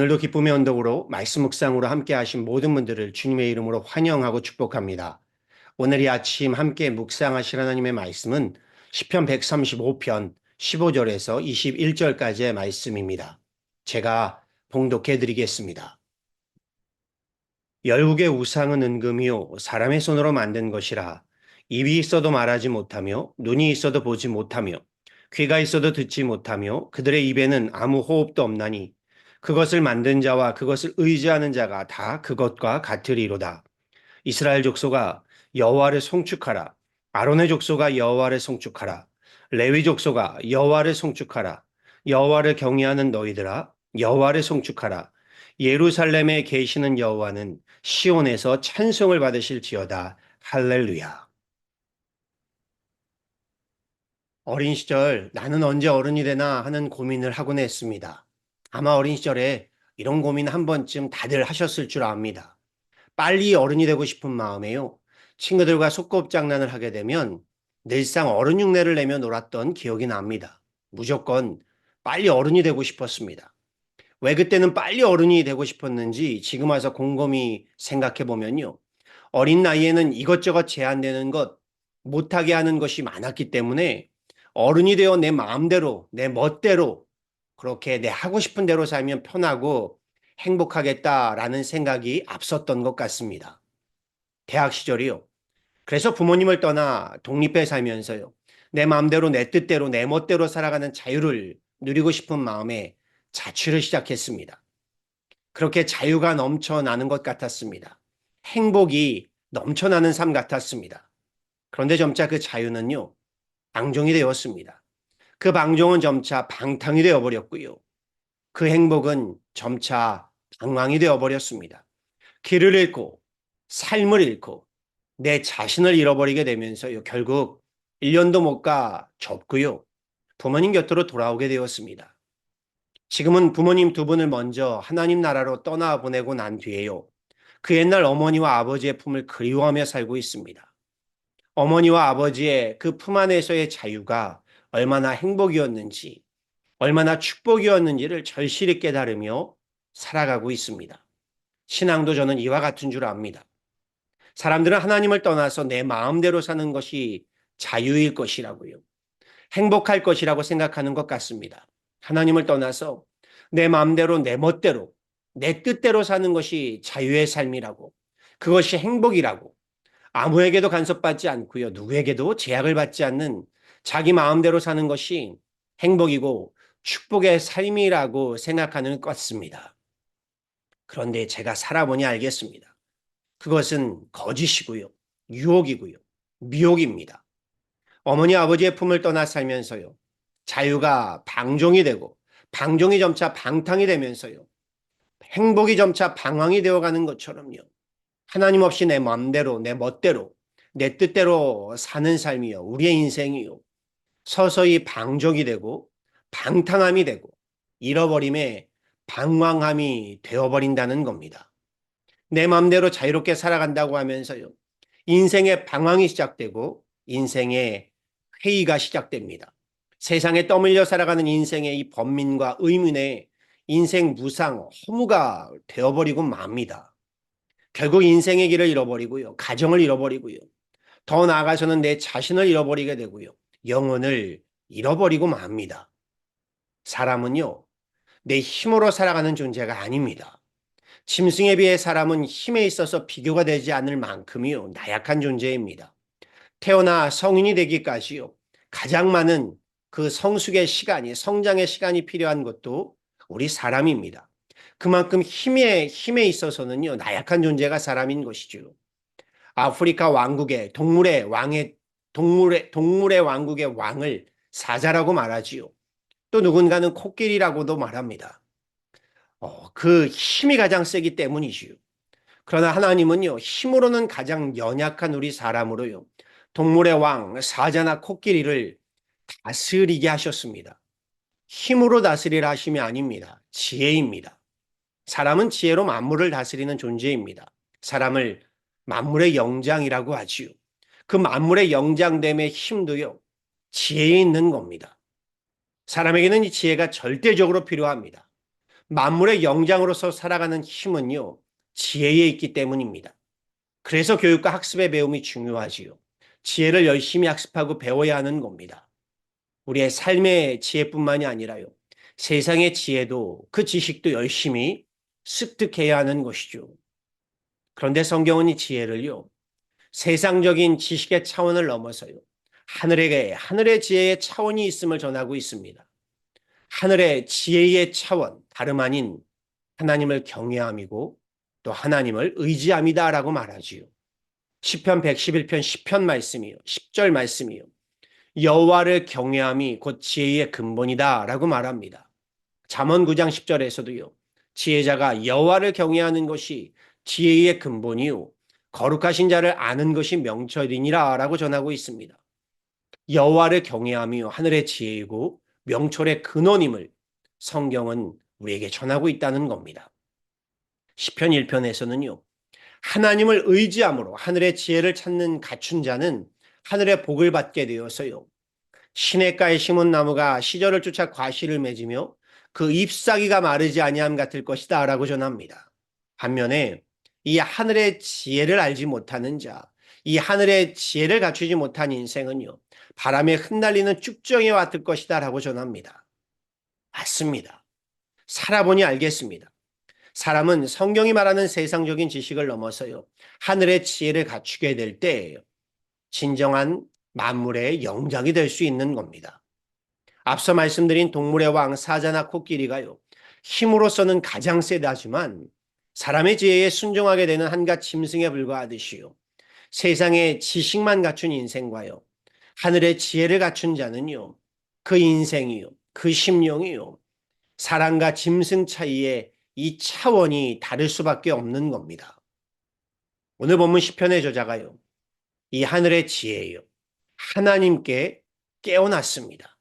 오늘도 기쁨의 언덕으로 말씀 묵상으로 함께 하신 모든 분들을 주님의 이름으로 환영하고 축복합니다. 오늘 이 아침 함께 묵상하실 하나님의 말씀은 시편 135편 15절에서 21절까지의 말씀입니다. 제가 봉독해 드리겠습니다. 열국의 우상은 은금이요 사람의 손으로 만든 것이라. 입이 있어도 말하지 못하며 눈이 있어도 보지 못하며 귀가 있어도 듣지 못하며 그들의 입에는 아무 호흡도 없나니 그것을 만든 자와 그것을 의지하는 자가 다 그것과 같으리로다. 이스라엘 족속아 여호와를 송축하라. 아론의 족속아 여호와를 송축하라. 레위 족속아 여호와를 송축하라. 여호와를 경외하는 너희들아 여호와를 송축하라. 예루살렘에 계시는 여호와는 시온에서 찬송을 받으실지어다. 할렐루야. 어린 시절 나는 언제 어른이 되나 하는 고민을 하곤 했습니다. 아마 어린 시절에 이런 고민 한 번쯤 다들 하셨을 줄 압니다. 빨리 어른이 되고 싶은 마음에요. 친구들과 소꿉장난을 하게 되면 늘상 어른 흉내를 내며 놀았던 기억이 납니다. 무조건 빨리 어른이 되고 싶었습니다. 왜 그때는 빨리 어른이 되고 싶었는지 지금 와서 곰곰이 생각해 보면요. 어린 나이에는 이것저것 제한되는 것, 못하게 하는 것이 많았기 때문에 어른이 되어 내 마음대로, 내 멋대로 그렇게 내 하고 싶은 대로 살면 편하고 행복하겠다라는 생각이 앞섰던 것 같습니다. 대학 시절이요. 그래서 부모님을 떠나 독립해 살면서요. 내 마음대로 내 뜻대로 내 멋대로 살아가는 자유를 누리고 싶은 마음에 자취를 시작했습니다. 그렇게 자유가 넘쳐나는 것 같았습니다. 행복이 넘쳐나는 삶 같았습니다. 그런데 점차 그 자유는요, 방종이 되었습니다. 그 방종은 점차 방탕이 되어버렸고요. 그 행복은 점차 방황이 되어버렸습니다. 길을 잃고 삶을 잃고 내 자신을 잃어버리게 되면서요. 결국 1년도 못 가 접고요. 부모님 곁으로 돌아오게 되었습니다. 지금은 부모님 두 분을 먼저 하나님 나라로 떠나보내고 난 뒤에요. 그 옛날 어머니와 아버지의 품을 그리워하며 살고 있습니다. 어머니와 아버지의 그 품 안에서의 자유가 얼마나 행복이었는지, 얼마나 축복이었는지를 절실히 깨달으며 살아가고 있습니다. 신앙도 저는 이와 같은 줄 압니다. 사람들은 하나님을 떠나서 내 마음대로 사는 것이 자유일 것이라고요. 행복할 것이라고 생각하는 것 같습니다. 하나님을 떠나서 내 마음대로 내 멋대로 내 뜻대로 사는 것이 자유의 삶이라고, 그것이 행복이라고, 아무에게도 간섭받지 않고요. 누구에게도 제약을 받지 않는 자기 마음대로 사는 것이 행복이고 축복의 삶이라고 생각하는 것 같습니다. 그런데 제가 살아보니 알겠습니다. 그것은 거짓이고요. 유혹이고요. 미혹입니다. 어머니 아버지의 품을 떠나 살면서요. 자유가 방종이 되고 방종이 점차 방탕이 되면서요. 행복이 점차 방황이 되어가는 것처럼요. 하나님 없이 내 마음대로 내 멋대로 내 뜻대로 사는 삶이요. 우리의 인생이요. 서서히 방종이 되고 방탕함이 되고 잃어버림에 방황함이 되어버린다는 겁니다. 내 마음대로 자유롭게 살아간다고 하면서요. 인생의 방황이 시작되고 인생의 회의가 시작됩니다. 세상에 떠밀려 살아가는 인생의 이 번민과 의문에 인생 무상, 허무가 되어버리고 맙니다. 결국 인생의 길을 잃어버리고요. 가정을 잃어버리고요. 더 나아가서는 내 자신을 잃어버리게 되고요. 영혼을 잃어버리고 맙니다. 사람은요, 내 힘으로 살아가는 존재가 아닙니다. 짐승에 비해 사람은 힘에 있어서 비교가 되지 않을 만큼이요, 나약한 존재입니다. 태어나 성인이 되기까지요, 가장 많은 그 성숙의 시간이, 성장의 시간이 필요한 것도 우리 사람입니다. 그만큼 힘에 있어서는요, 나약한 존재가 사람인 것이죠. 아프리카 왕국의 동물의 왕국의 왕을 사자라고 말하지요. 또 누군가는 코끼리라고도 말합니다. 그 힘이 가장 세기 때문이지요. 그러나 하나님은요, 힘으로는 가장 연약한 우리 사람으로요, 동물의 왕, 사자나 코끼리를 다스리게 하셨습니다. 힘으로 다스리라 하심이 아닙니다. 지혜입니다. 사람은 지혜로 만물을 다스리는 존재입니다. 사람을 만물의 영장이라고 하지요. 그 만물의 영장됨의 힘도요, 지혜에 있는 겁니다. 사람에게는 이 지혜가 절대적으로 필요합니다. 만물의 영장으로서 살아가는 힘은요, 지혜에 있기 때문입니다. 그래서 교육과 학습의 배움이 중요하지요. 지혜를 열심히 학습하고 배워야 하는 겁니다. 우리의 삶의 지혜뿐만이 아니라요. 세상의 지혜도 그 지식도 열심히 습득해야 하는 것이죠. 그런데 성경은 이 지혜를요. 세상적인 지식의 차원을 넘어서요. 하늘의 지혜의 차원이 있음을 전하고 있습니다. 하늘의 지혜의 차원, 다름 아닌 하나님을 경외함이고 또 하나님을 의지함이다라고 말하지요. 시편 111편 10편 말씀이요. 10절 말씀이요. 여호와를 경외함이 곧 지혜의 근본이다라고 말합니다. 잠언 9장 10절에서도요. 지혜자가 여호와를 경외하는 것이 지혜의 근본이요. 거룩하신 자를 아는 것이 명철이니라라고 전하고 있습니다. 여호와를 경외함이요. 하늘의 지혜이고 명철의 근원임을 성경은 우리에게 전하고 있다는 겁니다. 시편 1편에서는요. 하나님을 의지함으로 하늘의 지혜를 찾는 갖춘 자는 하늘의 복을 받게 되어서요. 시냇가에 심은 나무가 시절을 쫓아 과실을 맺으며 그 잎사귀가 마르지 아니함 같을 것이다 라고 전합니다. 반면에 이 하늘의 지혜를 알지 못하는 자, 이 하늘의 지혜를 갖추지 못한 인생은요. 바람에 흩날리는 쭉정이와 같을 것이다 라고 전합니다. 맞습니다. 살아보니 알겠습니다. 사람은 성경이 말하는 세상적인 지식을 넘어서요. 하늘의 지혜를 갖추게 될 때 진정한 만물의 영장이 될 수 있는 겁니다. 앞서 말씀드린 동물의 왕 사자나 코끼리가요. 힘으로서는 가장 세다지만 사람의 지혜에 순종하게 되는 한갓 짐승에 불과하듯이요. 세상의 지식만 갖춘 인생과요. 하늘의 지혜를 갖춘 자는요. 그 인생이요. 그 심령이요. 사람과 짐승 사이에 이 차원이 다를 수밖에 없는 겁니다. 오늘 본문 시편의 저자가요. 이 하늘의 지혜요. 하나님께 깨어났습니다.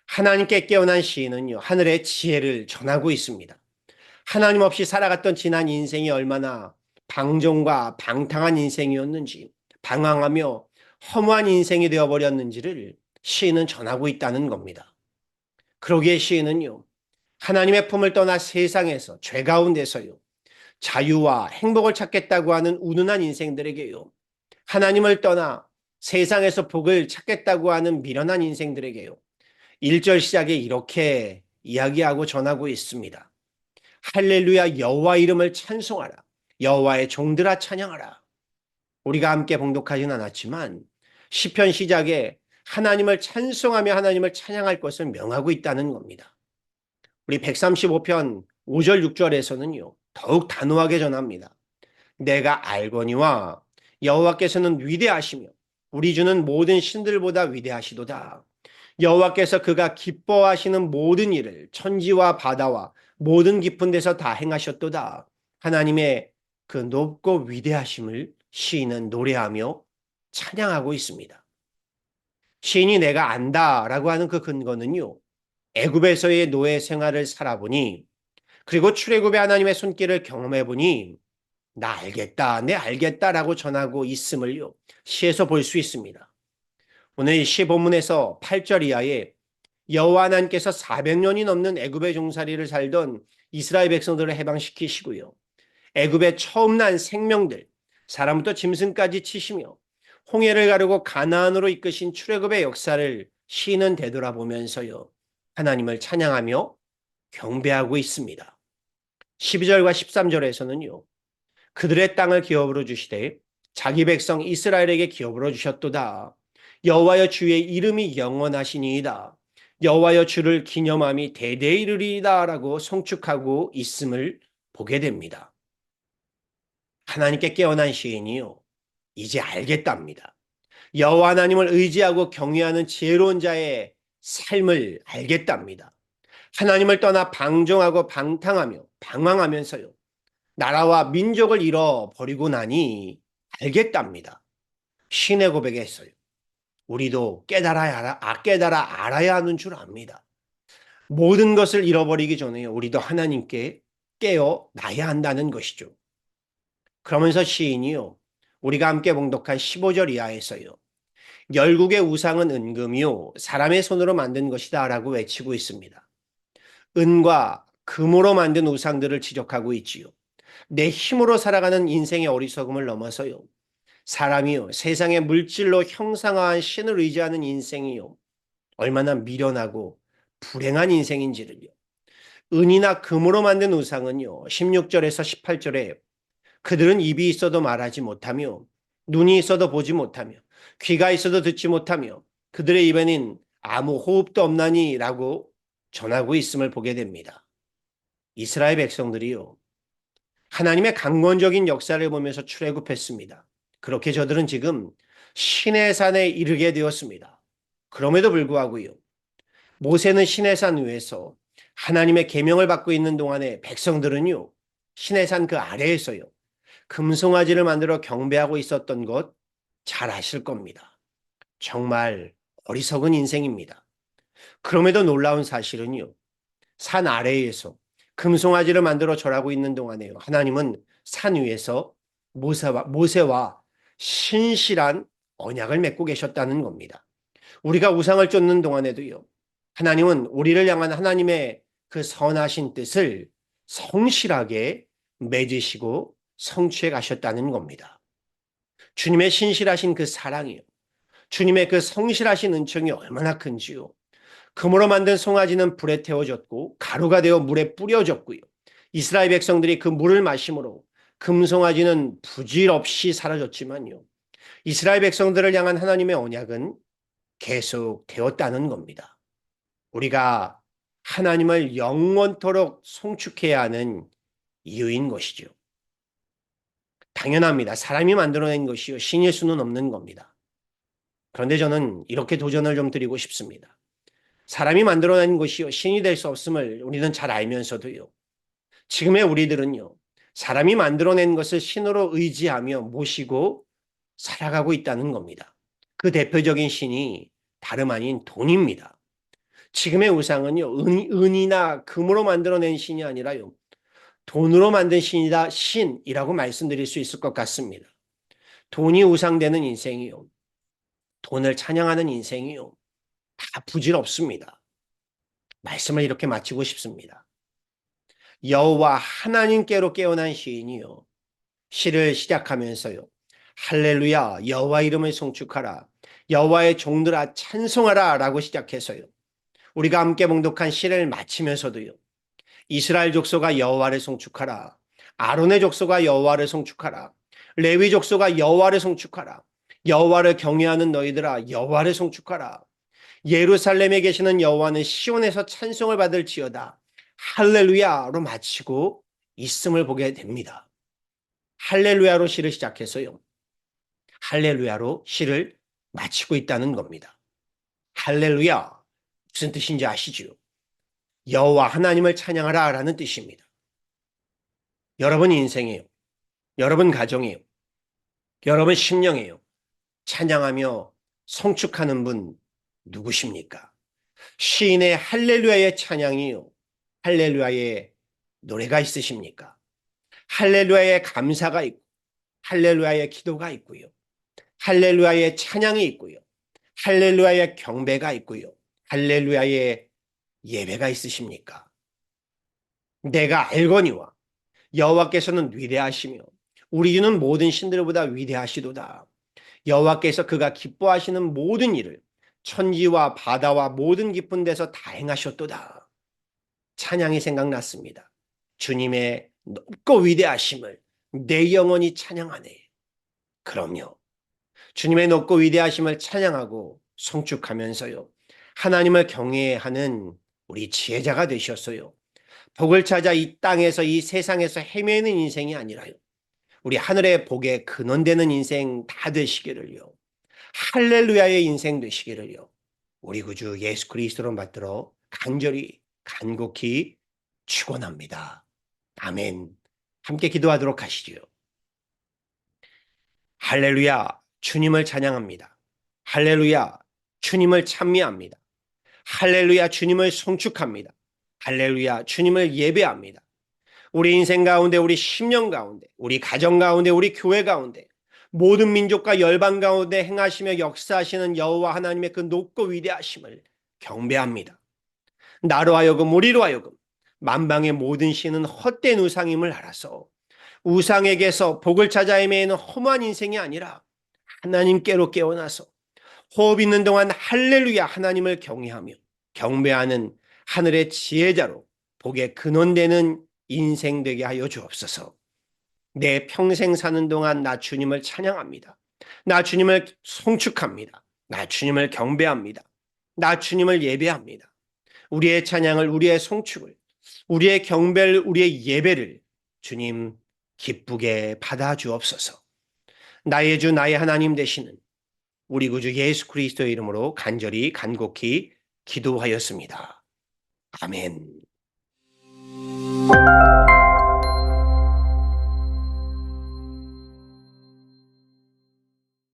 하나님께 깨어난 시인은요. 하늘의 지혜를 전하고 있습니다. 하나님 없이 살아갔던 지난 인생이 얼마나 방종과 방탕한 인생이었는지, 방황하며 허무한 인생이 되어버렸는지를 시인은 전하고 있다는 겁니다. 그러기에 시인은요. 하나님의 품을 떠나 세상에서 죄 가운데서요. 자유와 행복을 찾겠다고 하는 운운한 인생들에게요. 하나님을 떠나 세상에서 복을 찾겠다고 하는 미련한 인생들에게요. 1절 시작에 이렇게 이야기하고 전하고 있습니다. 할렐루야 여호와 이름을 찬송하라. 여호와의 종들아 찬양하라. 우리가 함께 봉독하진 않았지만 시편 시작에 하나님을 찬송하며 하나님을 찬양할 것을 명하고 있다는 겁니다. 우리 135편 5절 6절에서는요. 더욱 단호하게 전합니다. 내가 알거니와 여호와께서는 위대하시며 우리 주는 모든 신들보다 위대하시도다. 여호와께서 그가 기뻐하시는 모든 일을 천지와 바다와 모든 깊은 데서 다 행하셨도다. 하나님의 그 높고 위대하심을 시인은 노래하며 찬양하고 있습니다. 시인이 내가 안다라고 하는 그 근거는요. 애굽에서의 노예 생활을 살아보니 그리고 출애굽의 하나님의 손길을 경험해보니 나 알겠다, 내 알겠다라고 전하고 있음을요. 시에서 볼 수 있습니다. 오늘 시 본문에서 8절 이하에 여호와 하나님께서 400년이 넘는 애굽의 종살이를 살던 이스라엘 백성들을 해방시키시고요. 애굽의 처음 난 생명들, 사람부터 짐승까지 치시며 홍해를 가르고 가나안으로 이끄신 출애굽의 역사를 시인은 되돌아보면서요. 하나님을 찬양하며 경배하고 있습니다. 12절과 13절에서는요. 그들의 땅을 기업으로 주시되 자기 백성 이스라엘에게 기업으로 주셨도다. 여호와여 주의 이름이 영원하시니이다. 여호와여 주를 기념함이 대대에 이르리이다 라고 송축하고 있음을 보게 됩니다. 하나님께 깨어난 시인이요. 이제 알겠답니다. 여호와 하나님을 의지하고 경외하는 지혜로운 자의 삶을 알겠답니다. 하나님을 떠나 방종하고 방탕하며 방황하면서요. 나라와 민족을 잃어버리고 나니 알겠답니다. 신의 고백했어요. 우리도 깨달아 알아야 하는 줄 압니다. 모든 것을 잃어버리기 전에 우리도 하나님께 깨어나야 한다는 것이죠. 그러면서 시인이요. 우리가 함께 봉독한 15절 이하에서요. 열국의 우상은 은금이요. 사람의 손으로 만든 것이다 라고 외치고 있습니다. 은과 금으로 만든 우상들을 지적하고 있지요. 내 힘으로 살아가는 인생의 어리석음을 넘어서요. 사람이요, 세상의 물질로 형상화한 신을 의지하는 인생이요. 얼마나 미련하고 불행한 인생인지를요. 은이나 금으로 만든 우상은요, 16절에서 18절에 그들은 입이 있어도 말하지 못하며, 눈이 있어도 보지 못하며, 귀가 있어도 듣지 못하며, 그들의 입에는 아무 호흡도 없나니 라고 전하고 있음을 보게 됩니다. 이스라엘 백성들이요, 하나님의 강권적인 역사를 보면서 출애굽했습니다. 그렇게 저들은 지금 시내산에 이르게 되었습니다. 그럼에도 불구하고요, 모세는 시내산 위에서 하나님의 계명을 받고 있는 동안에 백성들은요, 시내산 그 아래에서요, 금송아지를 만들어 경배하고 있었던 것 잘 아실 겁니다. 정말 어리석은 인생입니다. 그럼에도 놀라운 사실은요, 산 아래에서 금송아지를 만들어 절하고 있는 동안에요, 하나님은 산 위에서 모세와 신실한 언약을 맺고 계셨다는 겁니다. 우리가 우상을 쫓는 동안에도요, 하나님은 우리를 향한 하나님의 그 선하신 뜻을 성실하게 맺으시고 성취해 가셨다는 겁니다. 주님의 신실하신 그 사랑이요, 주님의 그 성실하신 은총이 얼마나 큰지요. 금으로 만든 송아지는 불에 태워졌고 가루가 되어 물에 뿌려졌고요. 이스라엘 백성들이 그 물을 마심으로 금송아지는 부질없이 사라졌지만요, 이스라엘 백성들을 향한 하나님의 언약은 계속 되었다는 겁니다. 우리가 하나님을 영원토록 송축해야 하는 이유인 것이죠. 당연합니다. 사람이 만들어낸 것이요, 신일 수는 없는 겁니다. 그런데 저는 이렇게 도전을 좀 드리고 싶습니다. 사람이 만들어낸 것이요, 신이 될 수 없음을 우리는 잘 알면서도요, 지금의 우리들은요, 사람이 만들어낸 것을 신으로 의지하며 모시고 살아가고 있다는 겁니다. 그 대표적인 신이 다름 아닌 돈입니다. 지금의 우상은요, 은이나 금으로 만들어낸 신이 아니라요, 돈으로 만든 신이라고 말씀드릴 수 있을 것 같습니다. 돈이 우상되는 인생이요, 돈을 찬양하는 인생이요, 다 부질없습니다. 말씀을 이렇게 마치고 싶습니다. 여호와 하나님께로 깨어난 시인이요, 시를 시작하면서요, 할렐루야, 여호와 이름을 송축하라, 여호와의 종들아 찬송하라 라고 시작해서요, 우리가 함께 봉독한 시를 마치면서도요, 이스라엘 족속아 여호와를 송축하라, 아론의 족속아 여호와를 송축하라, 레위 족속아 여호와를 송축하라, 여호와를 경외하는 너희들아 여호와를 송축하라, 예루살렘에 계시는 여호와는 시온에서 찬송을 받을지어다, 할렐루야로 마치고 있음을 보게 됩니다. 할렐루야로 시를 시작해서요, 할렐루야로 시를 마치고 있다는 겁니다. 할렐루야, 무슨 뜻인지 아시죠? 여호와 하나님을 찬양하라 라는 뜻입니다. 여러분 인생이에요, 여러분 가정이에요, 여러분 심령이에요, 찬양하며 성축하는 분 누구십니까? 시인의 할렐루야의 찬양이요, 할렐루야의 노래가 있으십니까? 할렐루야의 감사가 있고, 할렐루야의 기도가 있고요, 할렐루야의 찬양이 있고요, 할렐루야의 경배가 있고요, 할렐루야의 예배가 있으십니까? 내가 알거니와 여호와께서는 위대하시며 우리 주는 모든 신들보다 위대하시도다. 여호와께서 그가 기뻐하시는 모든 일을 천지와 바다와 모든 깊은 데서 다 행하셨도다. 찬양이 생각났습니다. 주님의 높고 위대하심을 내 영혼이 찬양하네. 그럼요, 주님의 높고 위대하심을 찬양하고 성축하면서요, 하나님을 경외하는 우리 지혜자가 되셨어요. 복을 찾아 이 땅에서 이 세상에서 헤매는 인생이 아니라요, 우리 하늘의 복에 근원되는 인생 다 되시기를요, 할렐루야의 인생 되시기를요, 우리 구주 예수 그리스도로 받들어 간곡히 축원합니다. 아멘. 함께 기도하도록 하시지요. 할렐루야, 주님을 찬양합니다. 할렐루야, 주님을 찬미합니다. 할렐루야, 주님을 송축합니다. 할렐루야, 주님을 예배합니다. 우리 인생 가운데, 우리 심령 가운데, 우리 가정 가운데, 우리 교회 가운데, 모든 민족과 열방 가운데 행하시며 역사하시는 여호와 하나님의 그 높고 위대하심을 경배합니다. 나로 하여금, 우리로 하여금 만방의 모든 신은 헛된 우상임을 알아서 우상에게서 복을 찾아 헤매는 험한 인생이 아니라 하나님께로 깨어나서 호흡 있는 동안 할렐루야 하나님을 경외하며 경배하는 하늘의 지혜자로 복의 근원되는 인생 되게 하여 주옵소서. 내 평생 사는 동안 나 주님을 찬양합니다. 나 주님을 송축합니다. 나 주님을 경배합니다. 나 주님을 예배합니다. 우리의 찬양을, 우리의 송축을, 우리의 경배를, 우리의 예배를 주님 기쁘게 받아 주옵소서. 나의 주 나의 하나님 되시는 우리 구주 예수 그리스도의 이름으로 간절히 간곡히 기도하였습니다. 아멘.